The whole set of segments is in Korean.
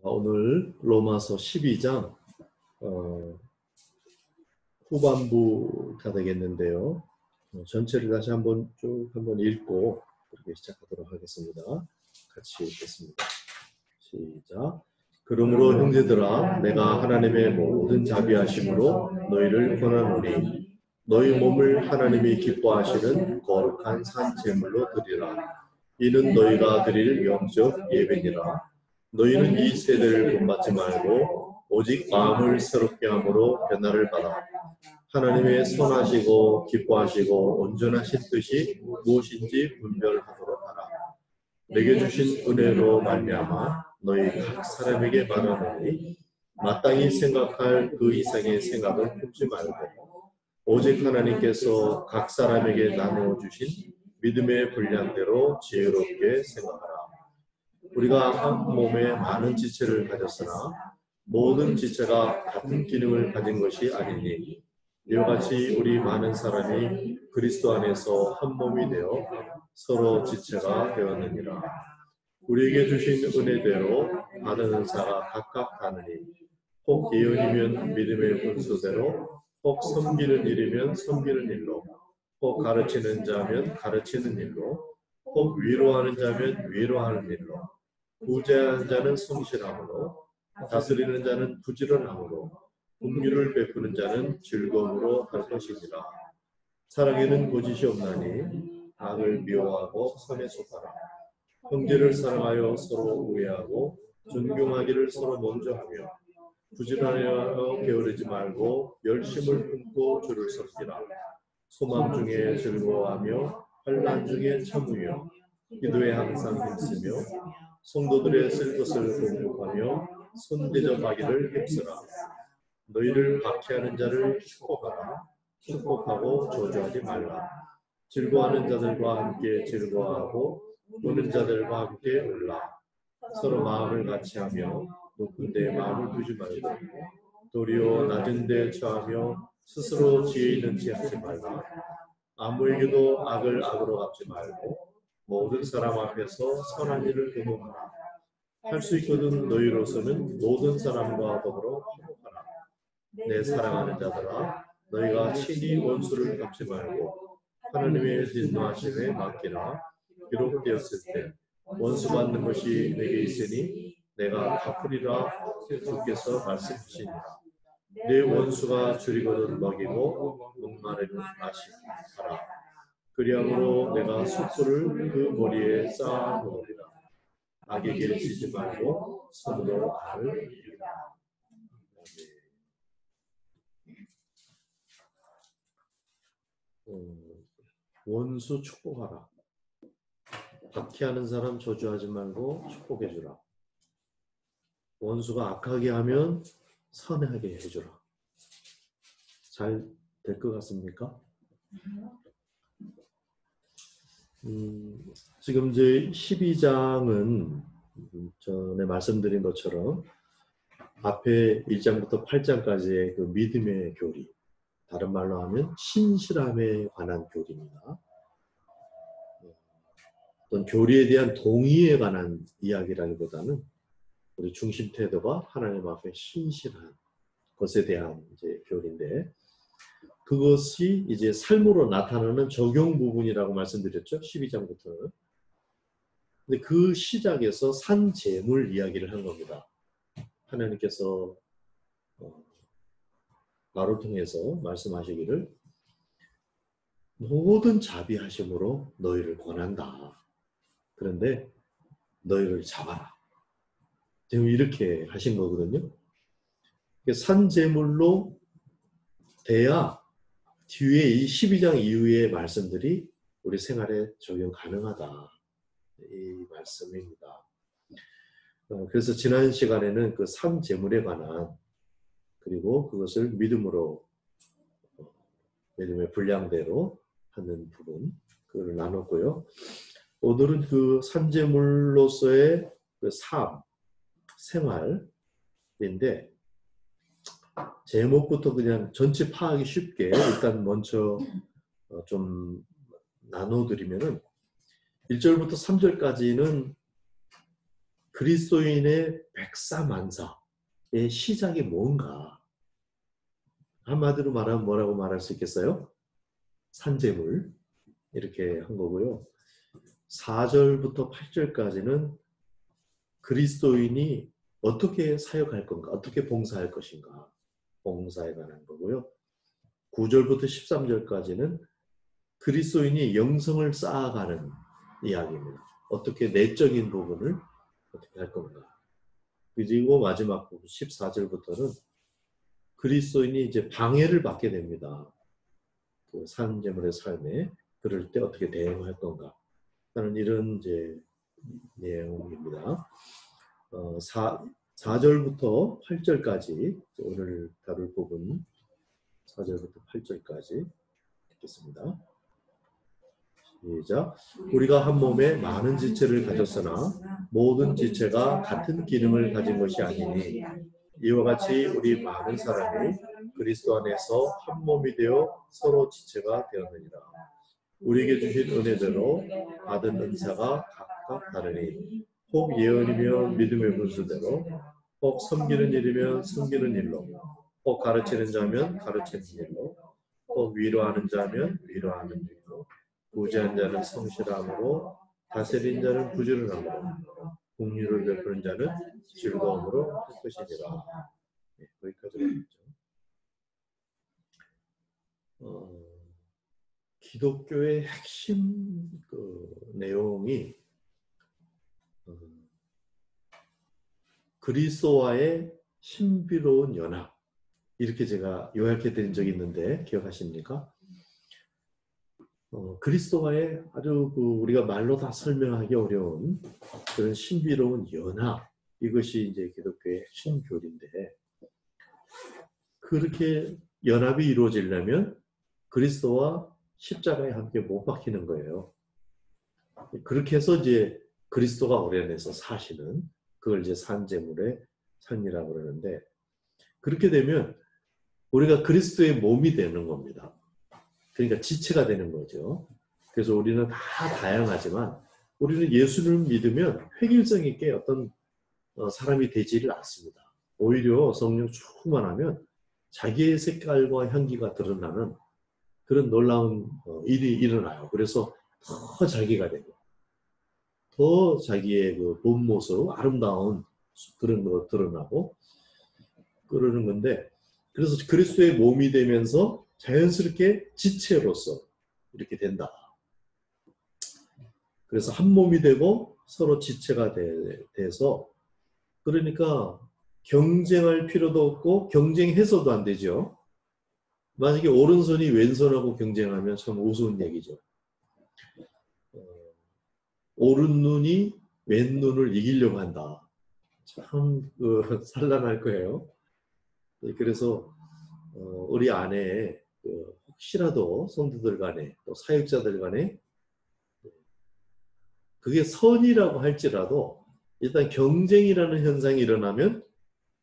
오늘 로마서 12장 후반부가 되겠는데요. 전체를 다시 한번 읽고 그렇게 시작하도록 하겠습니다. 같이 읽겠습니다. 시작. 그러므로 형제들아, 내가 하나님의 모든 자비하심으로 너희를 권하노니 너희 몸을 하나님이 기뻐하시는 거룩한 산 제물로 드리라. 이는 너희가 드릴 영적 예배니라. 너희는 이 세대를 본받지 말고 오직 마음을 새롭게 함으로 변화를 받아 하나님의 선하시고 기뻐하시고 온전하신 뜻이 무엇인지 분별하도록 하라. 내게 주신 은혜로 말미암아 너희 각 사람에게 말하노니 마땅히 생각할 그 이상의 생각을 품지 말고 오직 하나님께서 각 사람에게 나누어 주신 믿음의 분량대로 지혜롭게 생각하라. 우리가 한 몸에 많은 지체를 가졌으나 모든 지체가 같은 기능을 가진 것이 아니니 이와 같이 우리 많은 사람이 그리스도 안에서 한 몸이 되어 서로 지체가 되었느니라. 우리에게 주신 은혜대로 받은 은사가 각각 다르니 혹 예언이면 믿음의 분수대로, 혹 섬기는 일이면 섬기는 일로, 혹 가르치는 자면 가르치는 일로, 혹 위로하는 자면 위로하는 일로, 구제하는 자는 성실함으로, 다스리는 자는 부지런함으로, 긍휼을 베푸는 자는 즐거움으로 할 것이니라. 사랑에는 거짓이 없나니 악을 미워하고 선에 속하라. 형제를 사랑하여 서로 우애하고 존경하기를 서로 먼저 하며 부지런하여 게으르지 말고 열심을 품고 주를 섬기라. 소망 중에 즐거워하며 환난 중에 참으며 기도에 항상 힘쓰며 성도들의 쓸 것을 공급하며 손대접하기를 힘쓰라. 너희를 박해하는 자를 축복하라. 축복하고 저주하지 말라. 즐거워하는 자들과 함께 즐거워하고 우는 자들과 함께 울라. 서로 마음을 같이하며 높은 데 마음을 두지 말고 도리어 낮은 데 처하며 스스로 지혜 있는 체 하지 말라. 아무에게도 악을 악으로 갚지 말고 모든 사람 앞에서 선한 일을 도모하라. 할 수 있거든 너희로서는 모든 사람과 더불어 화목하라. 내 사랑하는 자들아, 너희가 친히 원수를 갚지 말고 하나님의 진노하심에 맡기라. 기록되었을 때 원수 받는 것이 내게 있으니 내가 갚으리라 주께서 말씀하시니라. 내 원수가 줄이거든 먹이고 목마르면 마시라. 그리함으로 내가 숯불을 그 머리에 쌓아 놓으리라. 악에게 지지 말고 손으로 악을 이기라. 원수 축복하라. 박해하는 사람 저주하지 말고 축복해주라. 원수가 악하게 하면 선하게 해주라. 잘 될 것 같습니까? 지금 이제 12장은 전에 말씀드린 것처럼 앞에 1장부터 8장까지의 그 믿음의 교리, 다른 말로 하면 신실함에 관한 교리입니다. 어떤 교리에 대한 동의에 관한 이야기라기보다는 우리 중심 태도가 하나님 앞에 신실한 것에 대한 이제 교리인데, 그것이 이제 삶으로 나타나는 적용 부분이라고 말씀드렸죠. 12장부터는. 근데 그 시작에서 산 제물 이야기를 한 겁니다. 하나님께서 나를 통해서 말씀하시기를 모든 자비하심으로 너희를 권한다. 그런데 너희를 잡아라. 지금 이렇게 하신 거거든요. 산 제물로 돼야 뒤에 이 12장 이후의 말씀들이 우리 생활에 적용 가능하다. 이 말씀입니다. 그래서 지난 시간에는 그 산 제물에 관한, 그리고 그것을 믿음으로 믿음의 분량대로 하는 부분, 그걸 나눴고요. 오늘은 그 산 제물로서의 그 삶, 생활인데, 제목부터 그냥 전체 파악이 쉽게 일단 먼저 좀 나눠드리면은 1절부터 3절까지는 그리스도인의 백사만사의 시작이 뭔가? 한마디로 말하면 뭐라고 말할 수 있겠어요? 산재물. 이렇게 한 거고요. 4절부터 8절까지는 그리스도인이 어떻게 사역할 건가, 어떻게 봉사할 것인가, 봉사에 관한 거고요. 9절부터 13절까지는 그리스도인이 영성을 쌓아가는 이야기입니다. 어떻게 내적인 부분을 어떻게 할 건가. 그리고 마지막 부분 14절부터는 그리스도인이 이제 방해를 받게 됩니다. 그 산재물의 삶에 그럴 때 어떻게 대응할 건가 하는 이런 이제 내용입니다. 4절부터 8절까지 오늘 다룰 부분 4절부터 8절까지 읽겠습니다. 시작. 우리가 한 몸에 많은 지체를 가졌으나 모든 지체가 같은 기능을 가진 것이 아니니 이와 같이 우리 많은 사람이 그리스도 안에서 한 몸이 되어 서로 지체가 되었느니라. 우리에게 주신 은혜대로 받은 은사가 각각 다르니 혹 예언이며 믿음의 분수대로, 혹 섬기는 일이면 섬기는 일로, 혹 가르치는 자면 가르치는 일로, 혹 위로하는 자면 위로하는 일로, 구제한 자는 성실함으로, 다스린 자는 부지런함으로, 공유를 베푸는 자는 즐거움으로 할 것이니라. 네, 거기까지 봤죠. 기독교의 핵심 내용이 그리스도와의 신비로운 연합, 이렇게 제가 요약해 드린 적이 있는데 기억하십니까? 그리스도와의 아주 우리가 말로 다 설명하기 어려운 그런 신비로운 연합, 이것이 이제 기독교의 핵심 교리인데, 그렇게 연합이 이루어지려면 그리스도와 십자가에 함께 못 박히는 거예요. 그렇게 해서 이제 그리스도가 우리 안에서 사시는, 그걸 이제 산재물의 삶이라고 그러는데, 그렇게 되면 우리가 그리스도의 몸이 되는 겁니다. 그러니까 지체가 되는 거죠. 그래서 우리는 다 다양하지만 우리는 예수를 믿으면 획일성 있게 어떤 사람이 되지를 않습니다. 오히려 성령 충만하면 자기의 색깔과 향기가 드러나는 그런 놀라운 일이 일어나요. 그래서 더 자기가 되고 더 자기의 그 본 모습, 아름다운 그런 거 드러나고 그러는 건데, 그래서 그리스도의 몸이 되면서 자연스럽게 지체로서 이렇게 된다. 그래서 한 몸이 되고 서로 지체가 돼서, 그러니까 경쟁할 필요도 없고 경쟁해서도 안 되죠. 만약에 오른손이 왼손하고 경쟁하면 참 우스운 얘기죠. 오른 눈이 왼 눈을 이기려고 한다. 참 산란할 거예요. 그래서 우리 안에 혹시라도 성도들 간에 또 사역자들 간에 그게 선이라고 할지라도 일단 경쟁이라는 현상이 일어나면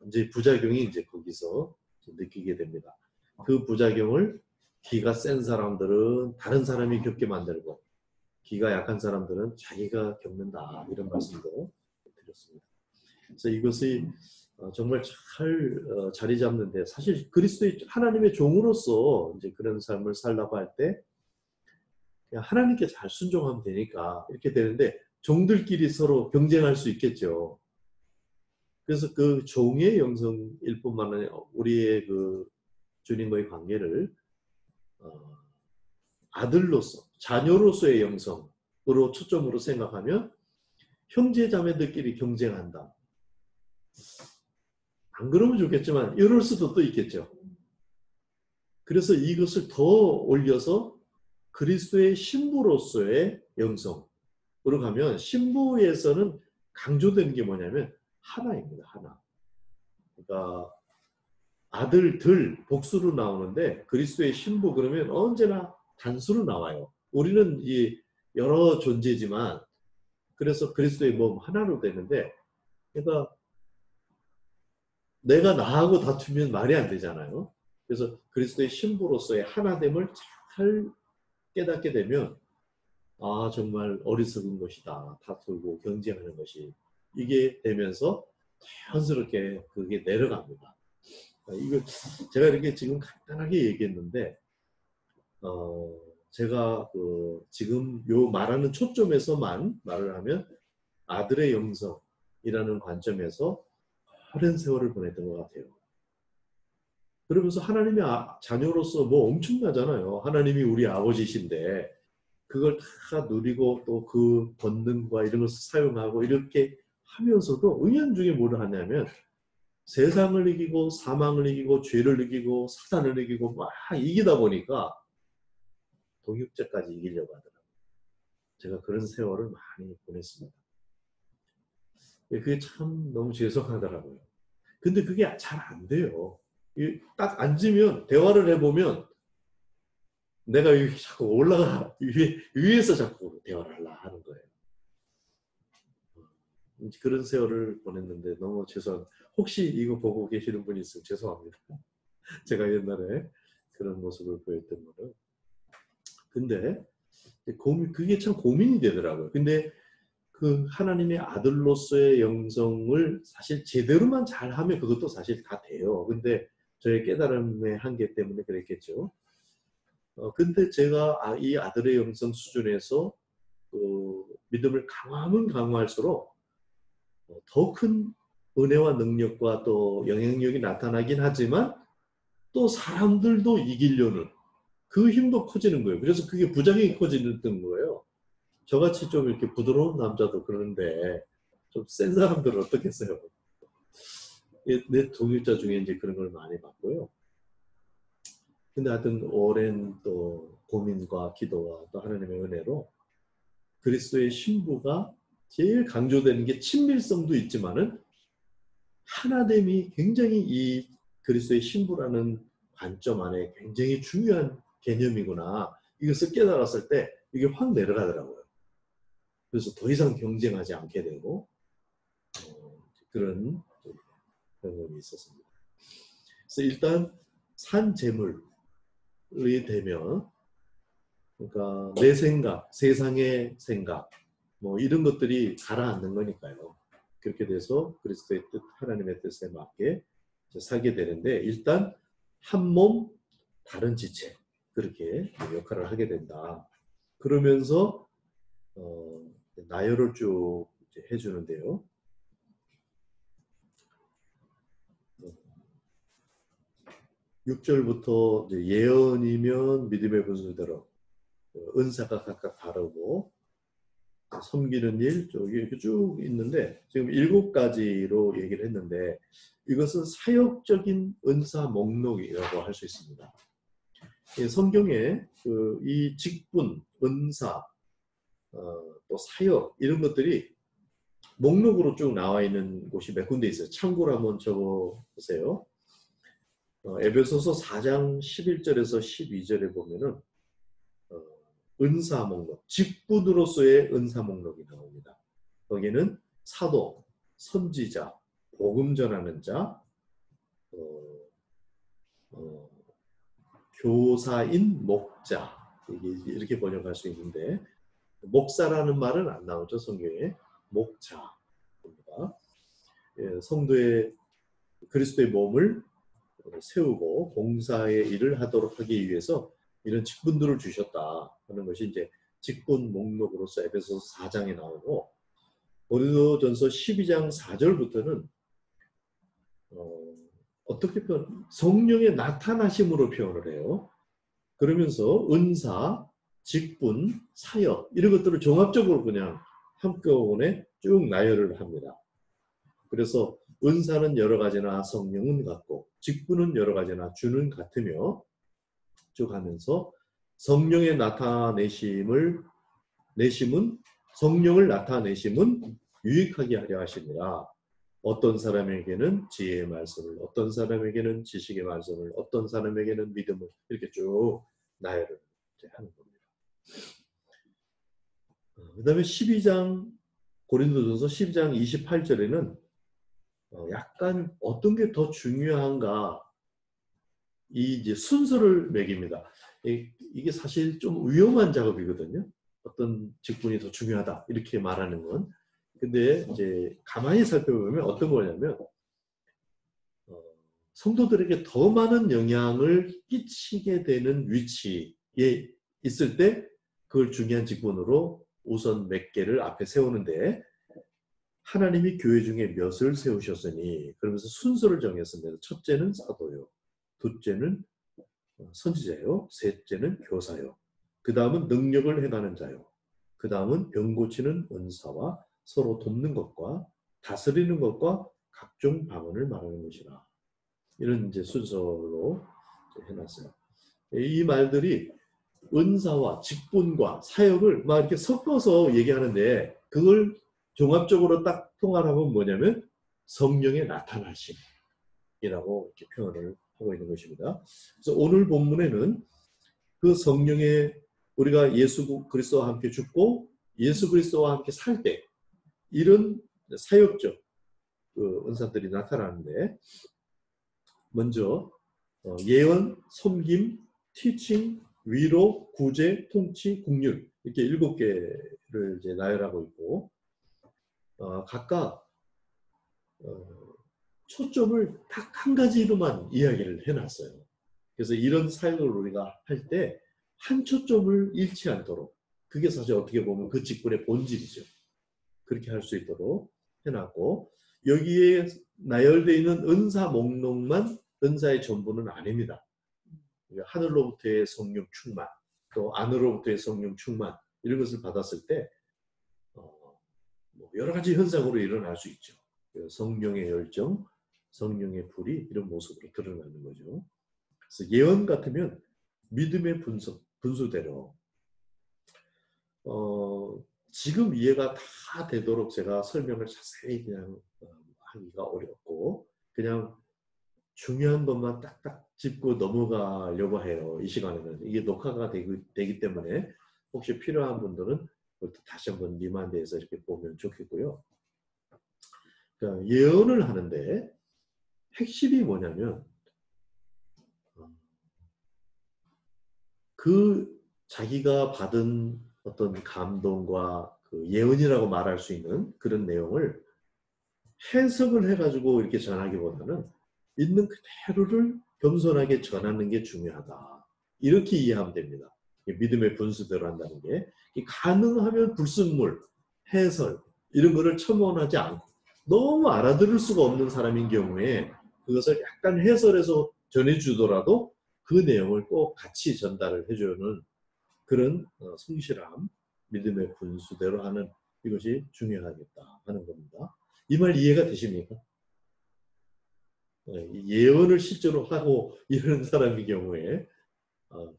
이제 부작용이 이제 거기서 느끼게 됩니다. 그 부작용을 기가 센 사람들은 다른 사람이 겪게 만들고, 기가 약한 사람들은 자기가 겪는다, 이런 말씀도 드렸습니다. 그래서 이것이 정말 잘 자리 잡는데, 사실 그리스도의 하나님의 종으로서 이제 그런 삶을 살라고 할 때 그냥 하나님께 잘 순종하면 되니까 이렇게 되는데, 종들끼리 서로 경쟁할 수 있겠죠. 그래서 그 종의 영성일 뿐만 아니라 우리의 그 주님과의 관계를 아들로서, 자녀로서의 영성으로 초점으로 생각하면 형제 자매들끼리 경쟁한다. 안 그러면 좋겠지만 이럴 수도 또 있겠죠. 그래서 이것을 더 올려서 그리스도의 신부로서의 영성으로 가면, 신부에서는 강조되는 게 뭐냐면 하나입니다. 하나. 그러니까 아들들 복수로 나오는데 그리스도의 신부 그러면 언제나 단수로 나와요. 우리는 이 여러 존재지만 그래서 그리스도의 몸 하나로 되는데, 그러니까 내가 나하고 다투면 말이 안 되잖아요. 그래서 그리스도의 신부로서의 하나됨을 잘 깨닫게 되면, 아, 정말 어리석은 것이다, 다투고 경쟁하는 것이. 이게 되면서 자연스럽게 그게 내려갑니다. 이거 제가 이렇게 지금 간단하게 얘기했는데 제가 지금 요 말하는 초점에서만 말을 하면 아들의 영성이라는 관점에서 오랜 세월을 보냈던 것 같아요. 그러면서 하나님의 자녀로서 뭐 엄청나잖아요. 하나님이 우리 아버지신데 그걸 다 누리고 또 그 권능과 이런 것을 사용하고 이렇게 하면서도 은연중에 뭘 하냐면 세상을 이기고 사망을 이기고 죄를 이기고 사단을 이기고 막 이기다 보니까 동육제까지 이기려고 하더라고요. 제가 그런 세월을 많이 보냈습니다. 그게 참 너무 죄송하더라고요. 근데 그게 잘 안 돼요. 딱 앉으면 대화를 해보면 내가 여기 자꾸 올라가 위에서 자꾸 대화를 하려 하는 거예요. 그런 세월을 보냈는데 너무 죄송합니다. 혹시 이거 보고 계시는 분이 있으면 죄송합니다. 제가 옛날에 그런 모습을 보였던 거는. 근데 그게 참 고민이 되더라고요. 근데 그 하나님의 아들로서의 영성을 사실 제대로만 잘하면 그것도 사실 다 돼요. 근데 저의 깨달음의 한계 때문에 그랬겠죠. 근데 제가 이 아들의 영성 수준에서 믿음을 강화하면 강화할수록 더 큰 은혜와 능력과 또 영향력이 나타나긴 하지만 또 사람들도 이기려는 그 힘도 커지는 거예요. 그래서 그게 부작용이 커지는 거예요. 저같이 좀 이렇게 부드러운 남자도 그러는데 좀 센 사람들은 어떻겠어요? 내 동역자 중에 이제 그런 걸 많이 봤고요. 근데 하여튼 오랜 또 고민과 기도와 또 하나님의 은혜로 그리스도의 신부가 제일 강조되는 게 친밀성도 있지만은 하나됨이 굉장히 이 그리스도의 신부라는 관점 안에 굉장히 중요한 개념이구나. 이것을 깨달았을 때 이게 확 내려가더라고요. 그래서 더 이상 경쟁하지 않게 되고 그런 경험이 있었습니다. 그래서 일단 산 재물이 되면 그러니까 내 생각, 세상의 생각 뭐 이런 것들이 가라앉는 거니까요. 그렇게 돼서 그리스도의 뜻, 하나님의 뜻에 맞게 살게 되는데 일단 한 몸 다른 지체 그렇게 역할을 하게 된다. 그러면서 나열을 쭉 해주는데요. 6절부터 예언이면 믿음의 분수대로 은사가 각각 다르고 섬기는 일 이렇게 쭉 있는데 지금 7가지로 얘기를 했는데 이것은 사역적인 은사 목록이라고 할 수 있습니다. 성경에 이 직분, 은사, 또 사역 이런 것들이 목록으로 쭉 나와 있는 곳이 몇 군데 있어요. 참고로 한번 적어보세요. 에베소서 4장 11절에서 12절에 보면은 은사 목록, 직분으로서의 은사 목록이 나옵니다. 거기는 사도, 선지자, 복음 전하는 자, 교사인 목자 이렇게 번역할 수 있는데 목사라는 말은 안 나오죠. 성경에 목자입니다. 성도의 그리스도의 몸을 세우고 봉사의 일을 하도록 하기 위해서 이런 직분들을 주셨다 하는 것이 이제 직분 목록으로서 에베소서 4장에 나오고 고린도전서 12장 4절부터는 어떻게 성령의 나타나심으로 표현을 해요. 그러면서 은사, 직분, 사역 이런 것들을 종합적으로 그냥 한꺼번에 쭉 나열을 합니다. 그래서 은사는 여러 가지나 성령은 같고 직분은 여러 가지나 주는 같으며 쭉 하면서 성령의 성령을 나타내심은 유익하게 하려 하십니다. 어떤 사람에게는 지혜의 말씀을, 어떤 사람에게는 지식의 말씀을, 어떤 사람에게는 믿음을 이렇게 쭉 나열을 하는 겁니다. 그 다음에 고린도전서 12장 28절에는 약간 어떤 게 더 중요한가 이 이제 순서를 매깁니다. 이게 사실 좀 위험한 작업이거든요. 어떤 직분이 더 중요하다 이렇게 말하는 건 근데 이제 가만히 살펴보면 어떤 거냐면 성도들에게 더 많은 영향을 끼치게 되는 위치에 있을 때 그걸 중요한 직분으로 우선 몇 개를 앞에 세우는데 하나님이 교회 중에 몇을 세우셨으니 그러면서 순서를 정했습니다. 첫째는 사도요. 둘째는 선지자요. 셋째는 교사요. 그 다음은 능력을 행하는 자요. 그 다음은 병 고치는 은사와 서로 돕는 것과 다스리는 것과 각종 방언을 말하는 것이라. 이런 이제 순서로 해놨어요. 이 말들이 은사와 직분과 사역을 막 이렇게 섞어서 얘기하는데 그걸 종합적으로 딱 통합하면 뭐냐면 성령의 나타나심이라고 이렇게 표현을 하고 있는 것입니다. 그래서 오늘 본문에는 그 성령의 우리가 예수 그리스도와 함께 죽고 예수 그리스도와 함께 살 때 이런 사역적 그 은사들이 나타나는데 먼저 예언, 섬김, 티칭, 위로, 구제, 통치, 국률 이렇게 7개를 이제 나열하고 있고 각각 초점을 딱 한 가지로만 이야기를 해놨어요. 그래서 이런 사역을 우리가 할 때 한 초점을 잃지 않도록 그게 사실 어떻게 보면 그 직분의 본질이죠. 그렇게 할 수 있도록 해놨고 여기에 나열되어 있는 은사 목록만 은사의 전부는 아닙니다. 하늘로부터의 성령 충만, 또 안으로부터의 성령 충만 이런 것을 받았을 때 뭐 여러 가지 현상으로 일어날 수 있죠. 성령의 열정, 성령의 불이 이런 모습으로 드러나는 거죠. 그래서 예언 같으면 믿음의 분수대로 지금 이해가 다 되도록 제가 설명을 자세히 그냥 하기가 어렵고 그냥 중요한 것만 딱딱 짚고 넘어가려고 해요. 이 시간에는. 이게 녹화가 되기 때문에 혹시 필요한 분들은 다시 한번 리마인드해서 이렇게 보면 좋겠고요. 그러니까 예언을 하는데 핵심이 뭐냐면 그 자기가 받은 어떤 감동과 그 예언이라고 말할 수 있는 그런 내용을 해석을 해가지고 이렇게 전하기보다는 있는 그대로를 겸손하게 전하는 게 중요하다. 이렇게 이해하면 됩니다. 믿음의 분수대로 한다는 게 가능하면 불순물, 해설 이런 거를 첨언하지 않고 너무 알아들을 수가 없는 사람인 경우에 그것을 약간 해설해서 전해주더라도 그 내용을 꼭 같이 전달을 해주는 그런 성실함, 믿음의 분수대로 하는 이것이 중요하겠다 하는 겁니다. 이 말 이해가 되십니까? 예언을 실제로 하고 이러는 사람의 경우에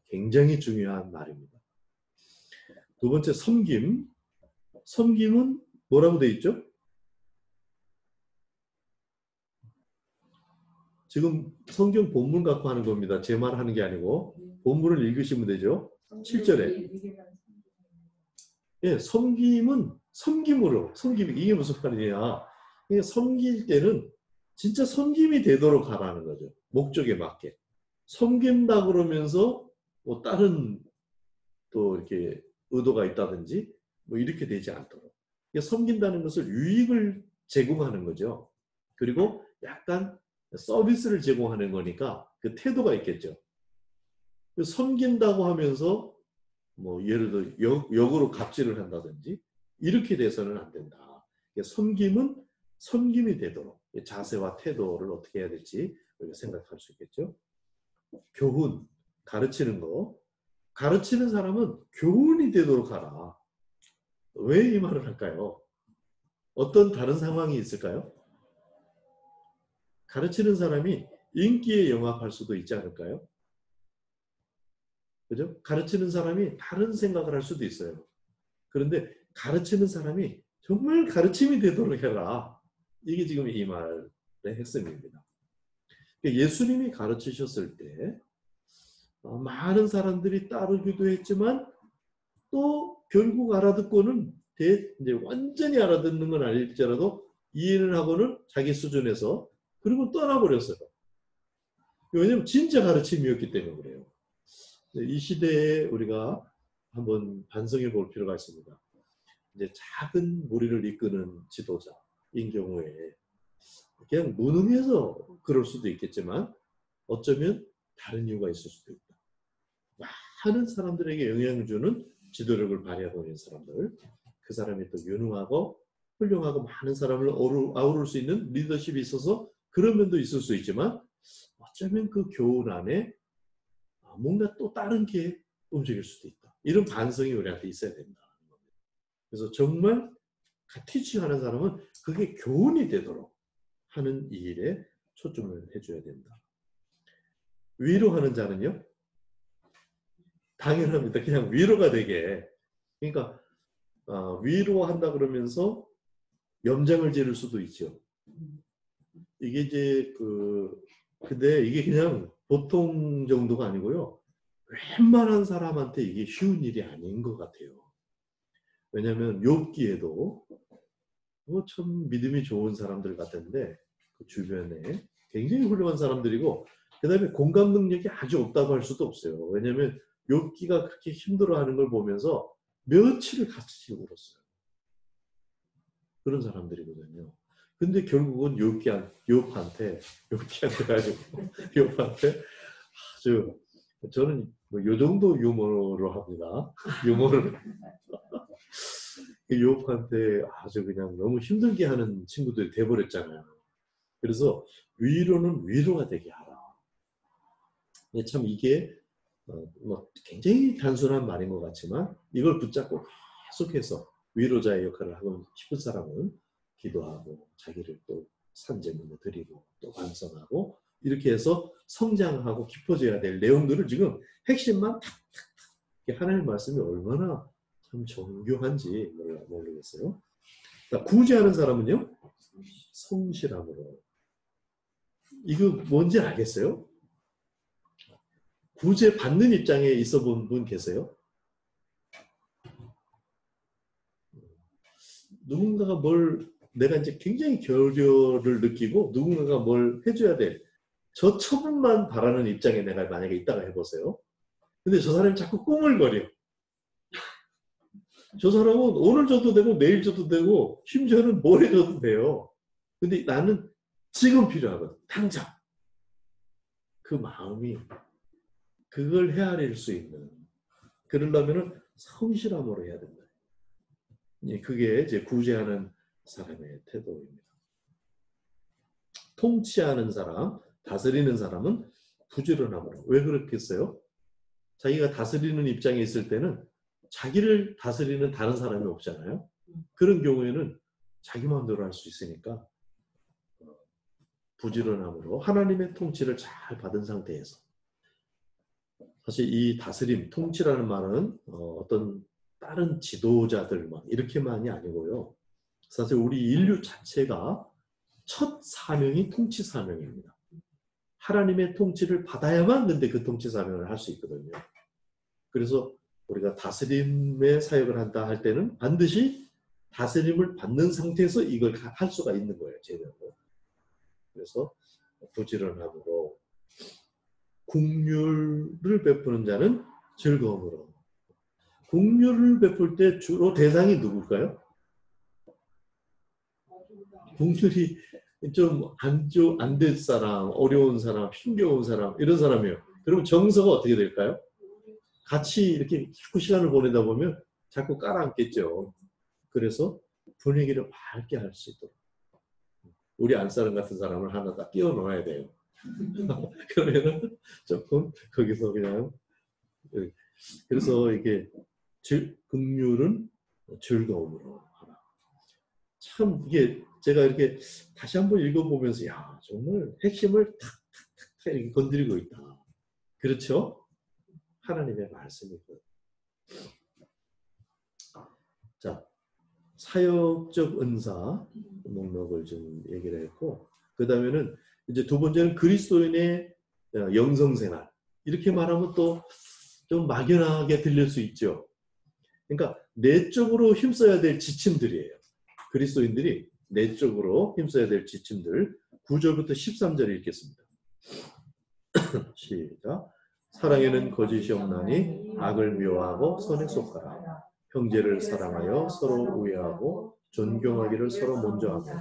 굉장히 중요한 말입니다. 두 번째 섬김. 섬김은 뭐라고 되어 있죠? 지금 성경 본문 갖고 하는 겁니다. 제 말 하는 게 아니고 본문을 읽으시면 되죠. 7절에. 예, 섬김은 섬김으로. 섬김 이게 무슨 말이냐. 섬길 때는 진짜 섬김이 되도록 하라는 거죠. 목적에 맞게. 섬긴다 그러면서 뭐 다른 또 이렇게 의도가 있다든지 뭐 이렇게 되지 않도록. 섬긴다는 것을 유익을 제공하는 거죠. 그리고 약간 서비스를 제공하는 거니까 그 태도가 있겠죠. 섬긴다고 하면서 뭐 예를 들어 역으로 갑질을 한다든지 이렇게 돼서는 안 된다. 섬김은 섬김이 되도록 자세와 태도를 어떻게 해야 될지 생각할 수 있겠죠. 교훈, 가르치는 거. 가르치는 사람은 교훈이 되도록 하라. 왜 이 말을 할까요? 어떤 다른 상황이 있을까요? 가르치는 사람이 인기에 영합할 수도 있지 않을까요? 그죠? 가르치는 사람이 다른 생각을 할 수도 있어요. 그런데 가르치는 사람이 정말 가르침이 되도록 해라. 이게 지금 이 말의 핵심입니다. 예수님이 가르치셨을 때 많은 사람들이 따르기도 했지만 또 결국 알아듣고는 이제 완전히 알아듣는 건 아닐지라도 이해를 하고는 자기 수준에서 그리고 떠나버렸어요. 왜냐하면 진짜 가르침이었기 때문에 그래요. 이 시대에 우리가 한번 반성해 볼 필요가 있습니다. 이제 작은 무리를 이끄는 지도자인 경우에 그냥 무능해서 그럴 수도 있겠지만 어쩌면 다른 이유가 있을 수도 있다. 많은 사람들에게 영향을 주는 지도력을 발휘하고 있는 사람들, 그 사람이 또 유능하고 훌륭하고 많은 사람을 아우를 수 있는 리더십이 있어서 그런 면도 있을 수 있지만 어쩌면 그 교훈 안에 뭔가 또 다른 게 움직일 수도 있다. 이런 반성이 우리한테 있어야 된다. 그래서 정말 티칭하는 사람은 그게 교훈이 되도록 하는 이 일에 초점을 해줘야 된다. 위로하는 자는요? 당연합니다. 그냥 위로가 되게. 그러니까 위로한다 그러면서 염장을 지를 수도 있죠. 이게 이제 근데 이게 그냥 보통 정도가 아니고요. 웬만한 사람한테 이게 쉬운 일이 아닌 것 같아요. 왜냐하면 욥기에도 참 믿음이 좋은 사람들 같은데 그 주변에 굉장히 훌륭한 사람들이고 그 다음에 공감 능력이 아주 없다고 할 수도 없어요. 왜냐하면 욥기가 그렇게 힘들어하는 걸 보면서 며칠을 같이 울었어요. 그런 사람들이거든요. 근데 결국은 욥한테 아주 저는 요 정도 유머로 합니다. 유머를 욥한테 아주 그냥 너무 힘들게 하는 친구들이 돼버렸잖아요. 그래서 위로는 위로가 되게 하라. 참 이게 굉장히 단순한 말인 것 같지만 이걸 붙잡고 계속해서 위로자의 역할을 하고 싶은 사람은 기도하고 자기를 또 산재문에 드리고 또 반성하고 이렇게 해서 성장하고 깊어져야 될 내용들을 지금 핵심만 탁탁탁 하나님의 말씀이 얼마나 참 정교한지 모르겠어요. 구제하는 사람은요? 성실함으로. 이거 뭔지 알겠어요? 구제 받는 입장에 있어 본 분 계세요? 누군가가 내가 이제 굉장히 결여를 느끼고 누군가가 뭘 해줘야 돼. 저 처분만 바라는 입장에 내가 만약에 있다가 해보세요. 근데 저 사람이 자꾸 꾸물거려. 저 사람은 오늘 줘도 되고 내일 줘도 되고 심지어는 모레 줘도 돼요. 근데 나는 지금 필요하거든. 당장. 그 마음이 그걸 헤아릴 수 있는 그러려면 성실함으로 해야 된다. 그게 이제 구제하는 사람의 태도입니다. 통치하는 사람, 다스리는 사람은 부지런함으로. 왜 그렇겠어요? 자기가 다스리는 입장에 있을 때는 자기를 다스리는 다른 사람이 없잖아요. 그런 경우에는 자기 마음대로 할 수 있으니까 부지런함으로 하나님의 통치를 잘 받은 상태에서 사실 이 다스림, 통치라는 말은 어떤 다른 지도자들만 이렇게만이 아니고요. 사실 우리 인류 자체가 첫 사명이 통치 사명입니다. 하나님의 통치를 받아야만 근데 그 통치 사명을 할 수 있거든요. 그래서 우리가 다스림의 사역을 한다 할 때는 반드시 다스림을 받는 상태에서 이걸 할 수가 있는 거예요. 제대로. 그래서 부지런함으로 긍휼을 베푸는 자는 즐거움으로. 긍휼을 베풀 때 주로 대상이 누굴까요? 긍휼이 좀 안 될 사람, 어려운 사람, 힘겨운 사람 이런 사람이에요. 그러면 정서가 어떻게 될까요? 같이 이렇게 자꾸 시간을 보내다 보면 자꾸 깔아앉겠죠. 그래서 분위기를 밝게 할 수 있도록 우리 안사람 같은 사람을 하나 딱 끼워 넣어야 돼요. 그러면은 조금 거기서 그냥 그래서 이게 긍휼은 즐거움으로 하라. 참 이게 제가 이렇게 다시 한번 읽어보면서 야 정말 핵심을 탁탁탁 이렇게 건드리고 있다. 그렇죠? 하나님의 말씀이고. 자, 사역적 은사 목록을 좀 얘기를 했고 그 다음에는 이제 두 번째는 그리스도인의 영성생활. 이렇게 말하면 또 좀 막연하게 들릴 수 있죠. 그러니까 내적으로 힘써야 될 지침들이에요. 그리스도인들이 내적으로 힘써야 될 지침들 9절부터 13절 읽겠습니다. 시작. 사랑에는 거짓이 없나니 악을 미워하고 선에 속하라. 형제를 사랑하여 서로 우애하고 존경하기를 서로 먼저 하며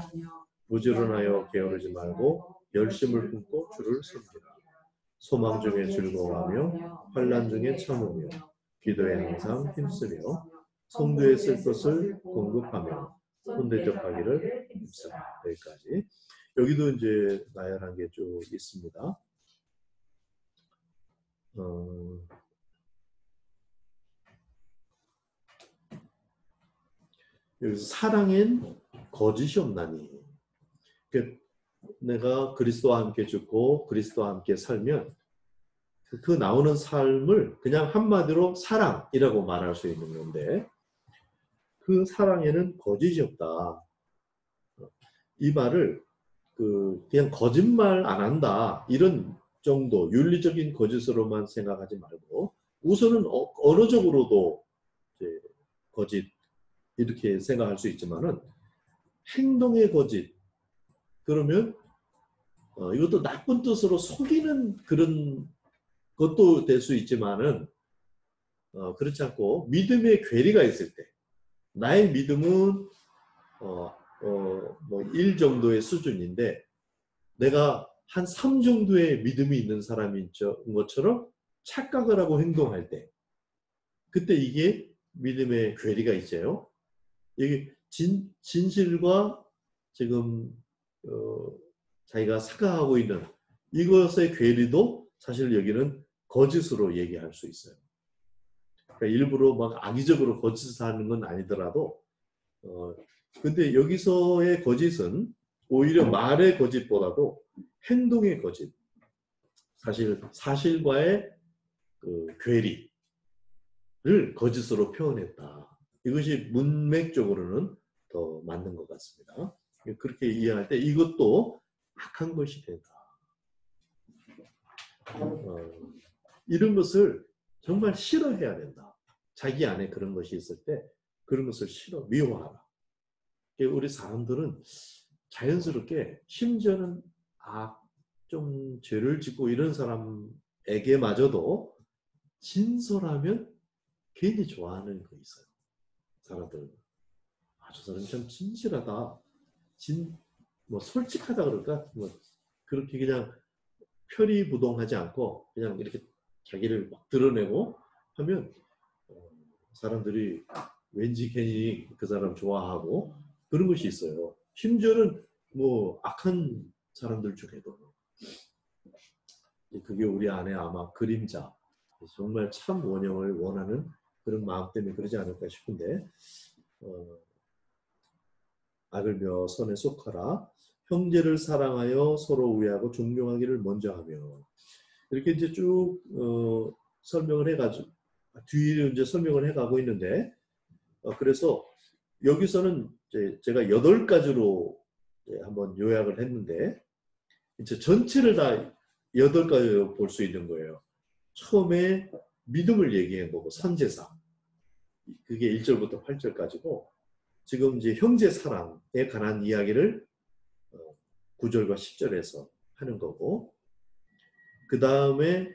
부지런하여 게으르지 말고 열심을 품고 주를 섬기라. 소망 중에 즐거워하며 환난 중에 참으며 기도에 항상 힘쓰며 성도의 쓸 것을 공급하며 손대접하기를 힘쓰라. 여기까지. 여기도 이제 나열한 게 쭉 있습니다. 여기서 사랑엔 거짓이 없나니. 내가 그리스도와 함께 죽고 그리스도와 함께 살면 그 나오는 삶을 그냥 한마디로 사랑이라고 말할 수 있는 건데, 그 사랑에는 거짓이 없다. 이 말을 그냥 거짓말 안 한다 이런 정도 윤리적인 거짓으로만 생각하지 말고, 우선은 언어적으로도 이제 거짓 이렇게 생각할 수 있지만은 행동의 거짓 그러면 이것도 나쁜 뜻으로 속이는 그런 것도 될 수 있지만은 그렇지 않고 믿음의 괴리가 있을 때, 나의 믿음은 뭐 1 정도의 수준인데 내가 한 3 정도의 믿음이 있는 사람인 것처럼 착각을 하고 행동할 때, 그때 이게 믿음의 괴리가 있어요. 이게 진실과 지금 자기가 생각하고 있는 이것의 괴리도 사실 여기는 거짓으로 얘기할 수 있어요. 그러니까 일부러 막 악의적으로 거짓을 하는 건 아니더라도 근데 여기서의 거짓은 오히려 말의 거짓보다도 행동의 거짓, 사실과의 그 괴리를 거짓으로 표현했다. 이것이 문맥적으로는 더 맞는 것 같습니다. 그렇게 이해할 때 이것도 악한 것이 된다. 이런 것을 정말 싫어해야 된다. 자기 안에 그런 것이 있을 때 그런 것을 미워하라. 우리 사람들은 자연스럽게 심지어는 좀 죄를 짓고 이런 사람에게마저도 진솔하면 괜히 좋아하는 거 있어요. 사람들은 저 사람이 참 진실하다, 뭐 솔직하다 그럴까, 뭐 그렇게 그냥 표리부동하지 않고 그냥 이렇게 자기를 막 드러내고 하면 사람들이 왠지 괜히 그 사람 좋아하고 그런 것이 있어요. 심지어는 뭐 악한 사람들 중에도. 그게 우리 안에 아마 그림자, 정말 참 원형을 원하는 그런 마음 때문에 그러지 않을까 싶은데, 악을 며 선에 속하라. 형제를 사랑하여 서로 우애하고 존경하기를 먼저 하며. 이렇게 이제 쭉 설명을 해가지고 뒤로 이제 설명을 해가고 있는데, 그래서 여기서는 이제 제가 8가지로 한번 요약을 했는데, 이제 전체를 다 8가지로 볼 수 있는 거예요. 처음에 믿음을 얘기한 거고, 선제사. 그게 1절부터 8절까지고, 지금 이제 형제 사랑에 관한 이야기를 9절과 10절에서 하는 거고, 그 다음에